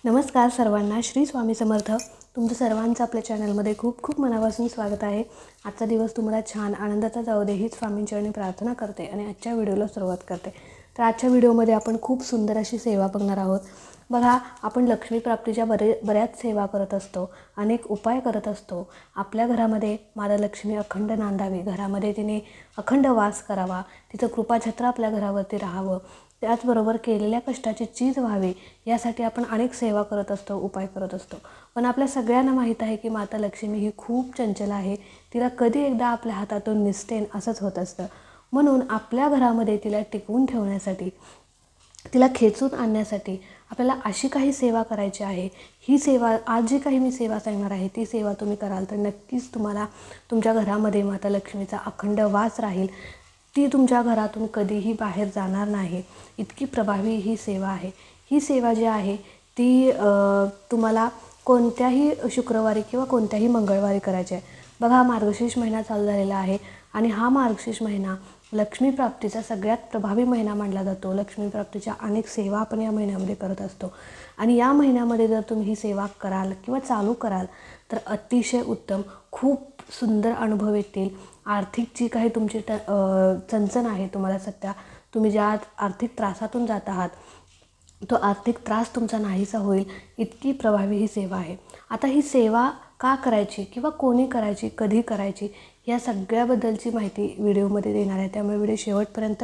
नमस्कार सर्वांना, श्री स्वामी समर्थ. तुमचं सर्वांचं आपल्या चॅनलमध्ये खूप खूप मनापासून स्वागत आहे. आजचा दिवस तुम्हाला छान आनंदाचा जाऊ दे हीच स्वामींचरणी प्रार्थना करते आणि आजच्या व्हिडिओला सुरुवात करते. तर आजच्या व्हिडिओमध्ये आपण खूप सुंदर अशी सेवा बघणार आहोत. बघा, आपण लक्ष्मी प्राप्तीच्या बऱ्याच सेवा करत असतो, अनेक उपाय करत असतो. आपल्या घरामध्ये माता लक्ष्मी अखंड नांदावी, घरामध्ये तिने अखंड वास करावा, तिचं कृपाछत्र आपल्या घरावरती राहावं, त्याचबरोबर केलेल्या कष्टाची चीज व्हावी, यासाठी आपण अनेक सेवा करत असतो, उपाय करत असतो. पण आपल्या सगळ्यांना माहीत आहे की माता लक्ष्मी ही खूप चंचल आहे. तिला कधी एकदा आपल्या हातातून निसटेन असंच होत असतं. म्हणून आपल्या घरामध्ये तिला टिकवून ठेवण्यासाठी, तिला खेचून आणण्यासाठी आपल्याला अशी काही सेवा करायची आहे. ही सेवा, आज जी काही मी सेवा सांगणार आहे ती सेवा तुम्ही कराल तर नक्कीच तुम्हाला तुमच्या घरामध्ये माता लक्ष्मीचा अखंड वास राहील. ती तुमच्या घरातून कधीही बाहेर जाणार नाही. इतकी प्रभावी ही सेवा आहे. ही सेवा जी आहे ती तुम्हाला कोणत्याही शुक्रवारी किंवा कोणत्याही मंगळवारी करायची आहे. बघा, मार्गशीर्ष महिना चालू झालेला आहे आणि हा मार्गशीर्ष महिना लक्ष्मी प्राप्तीचा सगळ्यात प्रभावी महिना मानला जातो. लक्ष्मी प्राप्तीच्या अनेक सेवा आपण या महिन्यामध्ये करत असतो आणि या महिन्यामध्ये जर तुम्ही ही सेवा कराल किंवा चालू कराल तर अतिशय उत्तम, खूप सुंदर अनुभव येतील. आर्थिक जी काही तुमची चणचण आहे, तुम्हाला सध्या तुम्ही ज्या आर्थिक त्रासातून जात आहात तो आर्थिक त्रास तुमचा नाहीसा होईल. इतकी प्रभावी ही सेवा आहे. आता ही सेवा का करायची किंवा कोणी करायची, कधी करायची, या सगळ्याबद्दलची माहिती व्हिडिओमध्ये देणार आहे, त्यामुळे व्हिडिओ शेवटपर्यंत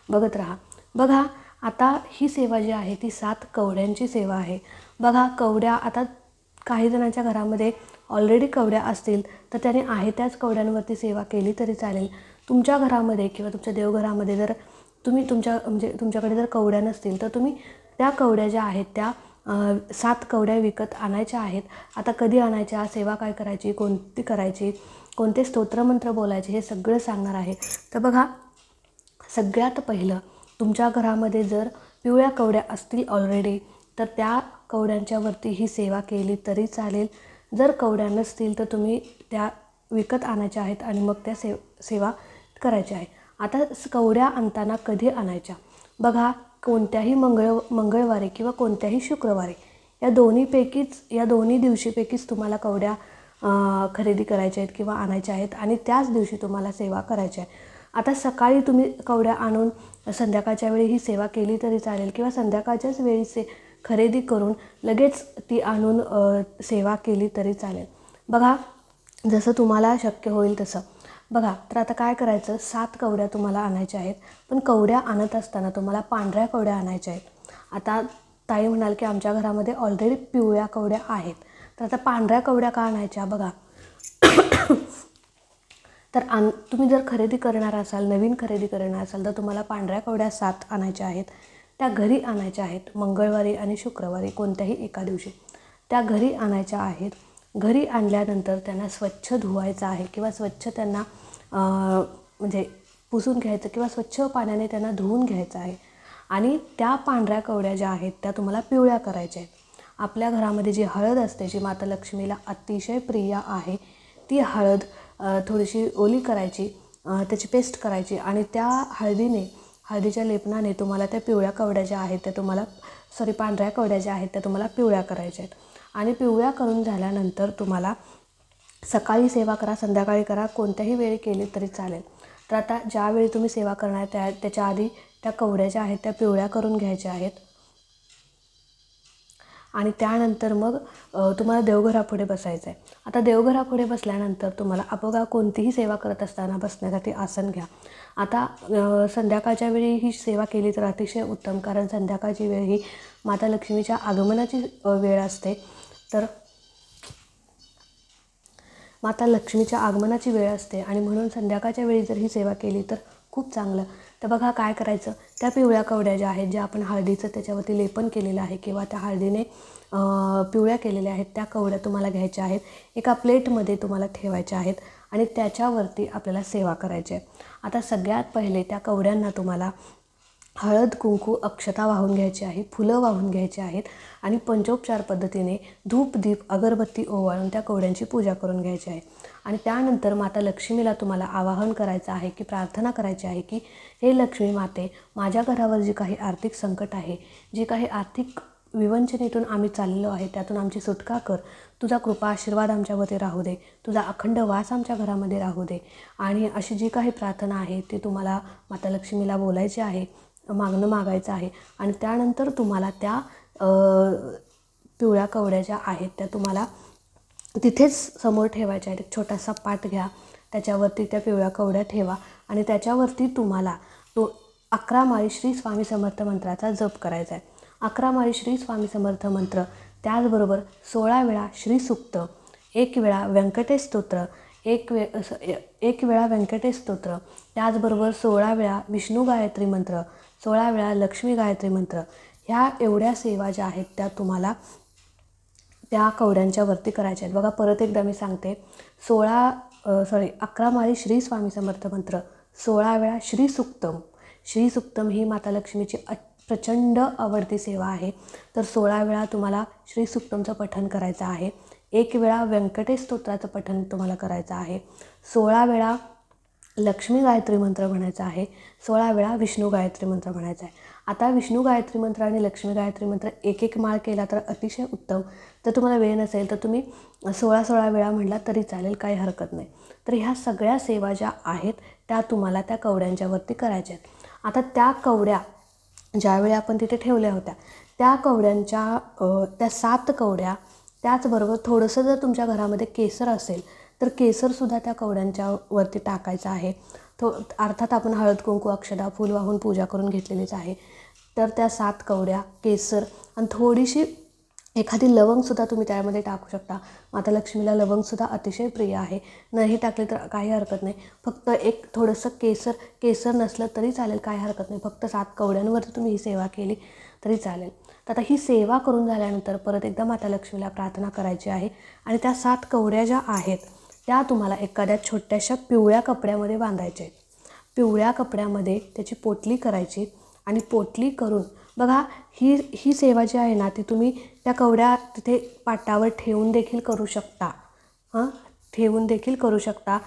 बघत राहा. बघा, आता ही सेवा जी आहे ती 7 कवड्यांची सेवा आहे. बघा, कवड्या, आता काही जणांच्या घरामध्ये ऑलरेडी कवड्या असतील तर त्याने आहे त्याच कवड्यांवरती सेवा केली तरी चालेल. तुमच्या घरामध्ये किंवा तुमच्या देवघरामध्ये जर तुम्ही तुमच्याकडे जर कवड्या नसतील तर तुम्ही त्या कवड्या ज्या आहेत त्या 7 कवड्या विकत आणायच्या आहेत. आता कधी आणायच्या, सेवा काय करायची, कोणती करायची, कोणते स्तोत्रमंत्र बोलायचे, हे सगळं सांगणार आहे. तर बघा, सगळ्यात पहिलं तुमच्या घरामध्ये जर पिवळ्या कवड्या असतील ऑलरेडी तर त्या कवड्यांच्यावरती ही सेवा केली तरी चालेल. जर कवड्या नसतील तर तुम्ही त्या विकत आणायच्या आहेत आणि मग त्या सेवा करायची आहे. आता कवड्या आणताना कधी आणायच्या, बघा, कोणत्याही मंगळवारी किंवा कोणत्याही शुक्रवारी, या दोन्ही दिवशीपैकीच तुम्हाला कवड्या खरेदी करायच्या आहेत किंवा आणायच्या आहेत आणि त्याच दिवशी तुम्हाला सेवा करायची आहे. आता सकाळी तुम्ही कवड्या आणून संध्याकाळच्या वेळी ही सेवा केली तरी चालेल किंवा संध्याकाळच्याच वेळी खरेदी करून लगेच ती आणून सेवा केली तरी चालेल. बघा, जसं तुम्हाला शक्य होईल तसं. बघा, तर आता काय करायचं, 7 कवड्या तुम्हाला आणायच्या आहेत. पण कवड्या आणत असताना तुम्हाला पांढऱ्या कवड्या आणायच्या आहेत. आता ताई म्हणाल की आमच्या घरामध्ये ऑलरेडी पिवळ्या कवड्या आहेत, तर आता पांढऱ्या कवड्या का आणायच्या. बघा, तर तुम्ही जर खरेदी करणार असाल, नवीन खरेदी करणार असाल, तर तुम्हाला पांढऱ्या कवड्या 7 आणायच्या आहेत. त्या घरी आणायच्या आहेत. मंगळवारी आणि शुक्रवारी कोणत्याही एका दिवशी त्या घरी आणायच्या आहेत. घरी आणल्यानंतर त्यांना स्वच्छ धुवायचं आहे किंवा स्वच्छ त्यांना पुसून घ्यायचं किंवा स्वच्छ पाण्याने त्यांना धुवून घ्यायचं आहे. आणि त्या पांढऱ्या कवड्या ज्या आहेत त्या तुम्हाला पिवळ्या करायच्या आहेत. आपल्या घरामध्ये जी हळद असते, जी माता लक्ष्मीला अतिशय प्रिय आहे, ती हळद थोडीशी ओली करायची, त्याची पेस्ट करायची आणि त्या हळदीच्या लेपनाने तुम्हाला त्या पिवळ्या कवड्या ज्या आहेत त्या पांढऱ्या कवड्या ज्या आहेत त्या तुम्हाला पिवळ्या करायच्या आहेत. आणि पिवळ्या करून झाल्यानंतर तुम्हाला सकाळी सेवा करा, संध्याकाळी करा, कोणत्याही वेळी केली तरी चालेल. तर आता ज्यावेळी तुम्ही सेवा करणार त्याच्या आधी त्या कवड्या ज्या आहेत त्या पिवळ्या करून घ्यायच्या आहेत आणि त्यानंतर मग तुम्हाला देवघरापुढे बसायचं आहे. आता देवघरापुढे बसल्यानंतर तुम्हाला बघा, कोणतीही सेवा करत असताना बसण्यासाठी आसन घ्या. आता संध्याकाळच्या वेळी ही सेवा केली तर अतिशय उत्तम, कारण संध्याकाळची वेळ ही माता लक्ष्मीच्या आगमनाची वेळ असते. तर माता लक्ष्मीच्या आगमनाची वेळ असते आणि म्हणून संध्याकाळच्या वेळी जर ही सेवा केली तर खूप चांगलं. तर बघा, काय करायचं, त्या पिवळ्या कवड्या ज्या आहेत, ज्या आपण हळदीचं त्याच्यावरती लेपन केलेलं आहे किंवा त्या हळदीने पिवळ्या केलेल्या आहेत, त्या कवड्या तुम्हाला घ्यायच्या आहेत. एका प्लेटमध्ये तुम्हाला ठेवायच्या आहेत आणि त्याच्यावरती आपल्याला सेवा करायची आहे. आता सगळ्यात पहिले त्या कवड्यांना तुम्हाला हळद, कुंकू, अक्षता वाहून घ्यायची आहे, फुलं वाहून घ्यायची आहेत आणि पंचोपचार पद्धतीने धूप, दीप, अगरबत्ती ओवाळून त्या कवड्यांची पूजा करून घ्यायची आहे. आणि त्यानंतर माता लक्ष्मीला तुम्हाला आवाहन करायचं आहे की प्रार्थना करायची आहे की हे लक्ष्मी माते, माझ्या घरावर जी काही आर्थिक संकट आहे, जी काही आर्थिक विवंचनेतून आम्ही चाललो आहे त्यातून आमची सुटका कर. तुझा कृपा आशीर्वाद आमच्यावरती राहू दे. तुझा अखंड वास आमच्या घरामध्ये राहू दे. आणि अशी जी काही प्रार्थना आहे ती तुम्हाला माता लक्ष्मीला बोलायची आहे, मागायचं आहे. आणि त्यानंतर तुम्हाला त्या पिवळ्या कवड्या ज्या आहेत त्या तुम्हाला तिथेच समोर ठेवायच्या आहेत. एक छोटासा पाट घ्या, त्याच्यावरती त्या पिवळ्या कवड्या ठेवा आणि त्याच्यावरती तुम्हाला तो 11 माळी श्री स्वामी समर्थ मंत्राचा जप करायचा आहे. 11 माळी श्री स्वामी समर्थ मंत्र, त्याचबरोबर 16 वेळा श्री सूक्त, 1 वेळा व्यंकटेश स्तोत्र, 1 वेळा व्यंकटेश स्तोत्र, त्याचबरोबर 16 वेळा विष्णू गायत्री मंत्र, 16 वेळा लक्ष्मी गायत्री मंत्र. ह्या एवढ्या सेवा ज्या आहेत त्या तुम्हाला त्या कवड्यांच्या वरती करायच्या आहेत. बघा परत एकदा मी सांगते, 11 माळी श्री स्वामी समर्थ मंत्र, 16 वेळा श्री सूक्तम. श्री सूक्तम ही माता लक्ष्मीची प्रचंड आवडती सेवा आहे. तर 16 वेळा तुम्हाला श्री सूक्तमचं पठण करायचं आहे. 1 वेळा व्यंकटेश स्तोत्राचं पठण तुम्हाला करायचं आहे. 16 वेळा लक्ष्मी गायत्री मंत्र म्हणायचा आहे. 16 वेळा विष्णू गायत्री मंत्र म्हणायचा आहे. आता विष्णू गायत्री मंत्र आणि लक्ष्मी गायत्री मंत्र एक माळ केला तर अतिशय उत्तम. जर तुम्हाला वेळ नसेल तर तुम्ही 16 वेळा म्हटला तरी चालेल, काही हरकत नाही. तर ह्या सगळ्या सेवा ज्या आहेत त्या तुम्हाला त्या कवड्यांच्यावरती करायच्या आहेत. आता त्या कवड्या ज्यावेळी आपण तिथे ठेवल्या होत्या त्या कवड्यांच्या त्या 7 कवड्या, त्याचबरोबर थोडंसं जर तुमच्या घरामध्ये केसर असेल तर केसरसुद्धा त्या कवड्यांच्या वरती टाकायचं आहे. अर्थात आपण हळद कुंकू अक्षदा फूल वाहून पूजा करून घेतलेलीच आहे. तर त्या 7 कवड्या, केसर आणि थोडीशी एखादी लवंगसुद्धा तुम्ही त्यामध्ये टाकू शकता. माता लक्ष्मीला लवंगसुद्धा अतिशय प्रिय आहे. नाही टाकले तर काही हरकत नाही. फक्त एक थोडंसं केसर नसलं तरी चालेल, काही हरकत नाही. फक्त 7 कवड्यांवरती तुम्ही ही सेवा केली तरी चालेल. तर आता ही सेवा करून झाल्यानंतर परत एकदा माता लक्ष्मीला प्रार्थना करायची आहे. आणि त्या 7 कवड्या ज्या आहेत त्या तुम्हाला एखाद्या छोट्याशा पिवळ्या कपड्यामध्ये बांधायच्या आहेत. पिवळ्या कपड्यामध्ये त्याची पोटली करायची आणि पोटली करून बघा ही सेवा जी आहे ना ती तुम्ही त्या कवड्या तिथे पाटावर ठेवून देखील करू शकता. ठेवून देखील करू शकता.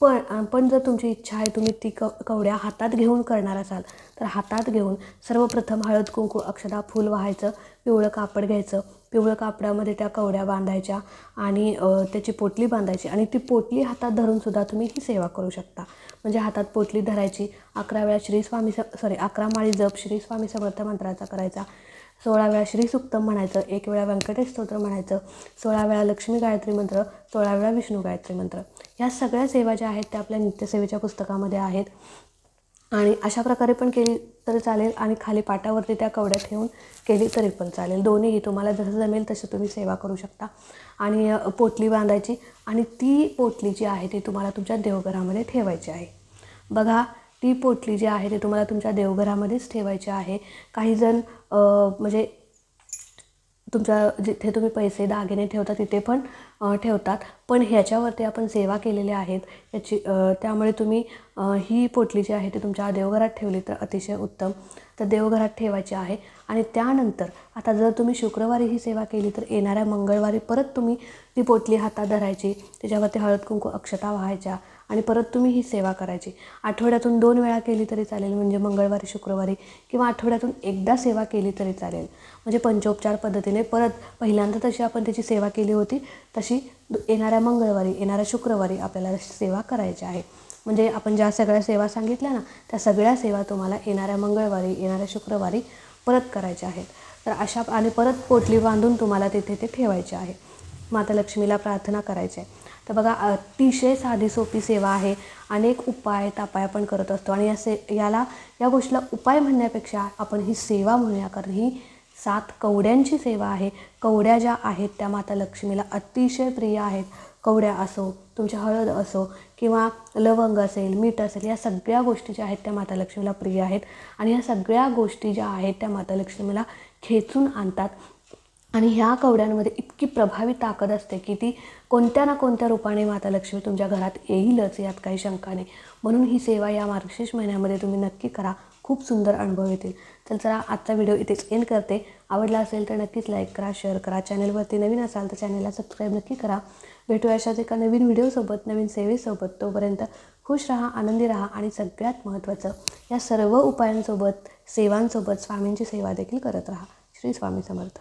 पण जर तुमची इच्छा आहे तुम्ही ती कवड्या हातात घेऊन करणार असाल तर हातात घेऊन सर्वप्रथम हळद कुंकू अक्षदा फूल वाहायचं, पिवळं कापड घ्यायचं, पिवळं कापडामध्ये त्या कवड्या बांधायच्या आणि त्याची पोटली बांधायची आणि ती पोटली हातात धरूनसुद्धा तुम्ही ही सेवा करू शकता. म्हणजे हातात पोटली धरायची, 11 वेळा 11 माळी जप श्री स्वामी समर्थ मंत्राचा करायचा, 16 वेळा श्री सूक्तम म्हणायचं, 1 वेळा व्यंकटेश स्तोत्र म्हणायचं, 16 वेळा लक्ष्मी गायत्री मंत्र, 16 वेळा विष्णू गायत्री मंत्र. ह्या सगळ्या सेवा ज्या आहेत त्या आपल्या नित्यसेवेच्या पुस्तकामध्ये आहेत. आणि अशा प्रकारे पण केली तरी चालेल आणि खाली पाटावरती त्या कवड्या ठेवून केली तरी पण चालेल. दोन्हीही तुम्हाला जसं जमेल तसं तुम्ही सेवा करू शकता. आणि पोटली बांधायची आणि ती पोटली जी आहे ती तुम्हाला तुमच्या देवघरामध्ये ठेवायची आहे. बघा ती पोटली जी आहे ती तुम्हाला तुमच्या देवघरामध्येच ठेवायची आहे. काही जण म्हणजे तुमच्या जिथे तुम्ही पैसे दागिने ठेवता तिथे पण ठेवतात, पण ह्याच्यावरती आपण सेवा केलेल्या आहेत त्यामुळे तुम्ही ही पोटली जी आहे ती तुमच्या देवघरात ठेवली तर अतिशय उत्तम. तर देवघरात ठेवायची आहे. आणि त्यानंतर आता जर तुम्ही शुक्रवारी ही सेवा केली तर येणाऱ्या मंगळवारी परत तुम्ही ती पोटली हातात धरायची, त्याच्यावरती हळद कुंकू अक्षता वाहायच्या आणि परत तुम्ही ही सेवा करायची. आठवड्यातून 2 वेळा केली तरी चालेल, म्हणजे मंगळवारी शुक्रवारी, किंवा आठवड्यातून एकदा सेवा केली तरी चालेल. म्हणजे पंचोपचार पद्धतीने परत पहिल्यांदा तशी आपण त्याची सेवा केली होती तशी येणाऱ्या मंगळवारी येणाऱ्या शुक्रवारी आपल्याला सेवा करायची आहे. म्हणजे आपण ज्या सगळ्या सेवा सांगितल्या ना त्या सगळ्या सेवा तुम्हाला येणाऱ्या मंगळवारी येणाऱ्या शुक्रवारी परत करायच्या आहेत. तर अशा आणि परत पोटली बांधून तुम्हाला तिथे ते ठेवायचे आहे. माता लक्ष्मीला प्रार्थना करायची आहे. तर बघा अतिशय साधी सोपी सेवा आहे. अनेक उपाय तापाय आपण करत असतो आणि या गोष्टीला उपाय म्हणण्यापेक्षा आपण ही सेवा म्हणूया, कारण ही 7 कवड्यांची सेवा आहे. कवड्या ज्या आहेत त्या माता लक्ष्मीला अतिशय प्रिय आहेत. कवड्या असो, तुमच्या हळद असो किंवा लवंग असेल, मीठ असेल, या सगळ्या गोष्टी ज्या आहेत त्या माता लक्ष्मीला प्रिय आहेत. आणि ह्या सगळ्या गोष्टी ज्या आहेत त्या माता लक्ष्मीला खेचून आणतात. आणि ह्या कवड्यांमध्ये इतकी प्रभावी ताकद असते की ती कोणत्या ना कोणत्या रूपाने माता लक्ष्मी तुमच्या घरात येईलच, यात काही शंका नाही. म्हणून ही सेवा या मार्गशीर्ष महिन्यामध्ये तुम्ही नक्की करा, खूप सुंदर अनुभव येतील. चला आजचा व्हिडिओ इथेच एंड करते. आवडला असेल तर नक्कीच लाईक करा, शेअर करा. चॅनलवरती नवीन असाल तर चॅनलला सबस्क्राईब नक्की करा. भेटूया अशाच एका नवीन व्हिडिओसोबत, नवीन सेवेसोबत. तोपर्यंत खुश राहा, आनंदी राहा आणि सगळ्यात महत्त्वाचं या सर्व उपायांसोबत सेवांसोबत स्वामींची सेवा देखील करत राहा. श्री स्वामी समर्थ.